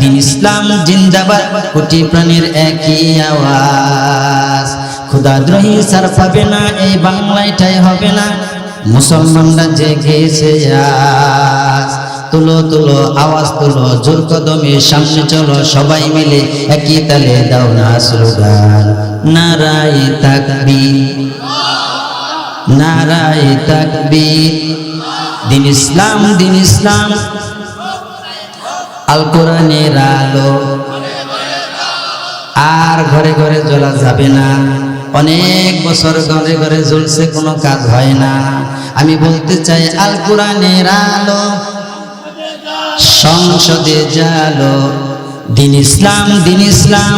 দিন ইসলাম জিন্দাবাদ, কোটি প্রাণের একই আওয়াজ। খোদাদ্রোহী সার পাবে না, এই বাংলাটাই হবে না, মুসলমানরা জেগেছে আজ। তুলো তুলো আওয়াজ তুলো, জোর কদমে সামনে চলো, সবাই মিলে একই তালে দাও না স্লোগান, নারায়ে তাকবীর, নারায়ে তাকবীর। দিন ইসলাম, দিন ইসলাম, আল কোরআনের আলো আর ঘরে ঘরে জ্বলা যাবে না। অনেক বছর ঘরে ঘরে জ্বলছে, কোনো কাজ হয় না। আমি বলতে চাই আল কোরআনের আলো সংসদে জালো। দিন ইসলাম, দিন ইসলাম।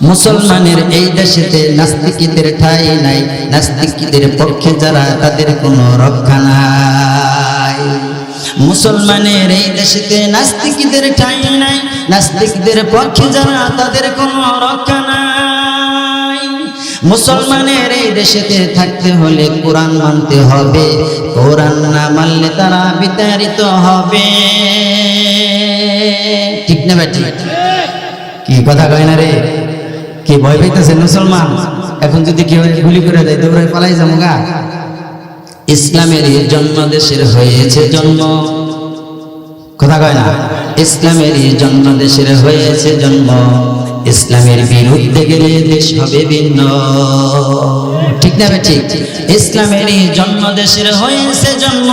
মুসলমানের এই দেশেতে নাস্তিকদের ঠাঁই নাই, নাস্তিকদের পক্ষে যারা তাদের কোনো রক্ষা নাই। মুসলমানের এই দেশেতে নাস্তিকদের ঠাঁই নাই, নাস্তিকদের পক্ষে যারা তাদের কোনো রক্ষা নাই। মুসলমানের এই দেশেতে থাকতে হলে কোরআন মানতে হবে, কোরআন না মানলে তারা বিতাড়িত হবে। ঠিক না বেটি? কি কথা কয় না রে? কি ভয় পাইতেছে মুসলমান? এখন যদি কেউ গুলি করে দেয় দৌড়ে পালাই যাবো গা। ইসলামের জন্ম দেশের হয়েছে জন্ম, কথা কয় না? ইসলামের জন্ম দেশের হয়েছে জন্ম, ইসলামের বিরুদ্ধে গেলে দেশ হবে ভিন্ন। ঠিক না বে ঠিক? ইসলামের জন্ম দেশের হয়েছে জন্ম,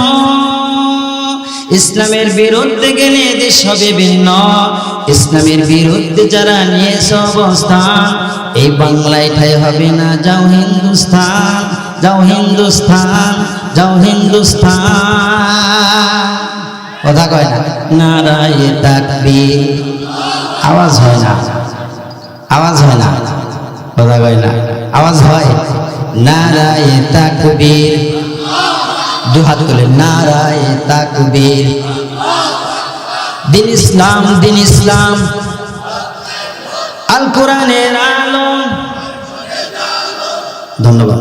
ইসলামের বিরুদ্ধে গেলে দেশ হবে ভিন্ন। ইসলামের বিরুদ্ধে যারা নিয়েছে অবস্থান, এই বাংলায় ঠাই হবে না, যাও হিন্দুস্তান, যাও হিন্দুস্তান, যাও হিন্দুস্তান। কথা কয় না? নারায়ে তাকবীর। আওয়াজ হয় না, আওয়াজ হয় না, কথা কয় না, আওয়াজ হয়। নারায়ে তাকবীর, দু হাত তুলে নারায়ে তাকবীর। দিন ইসলাম, দিন ইসলাম, আল কোরআনের আলো। ধন্যবাদ।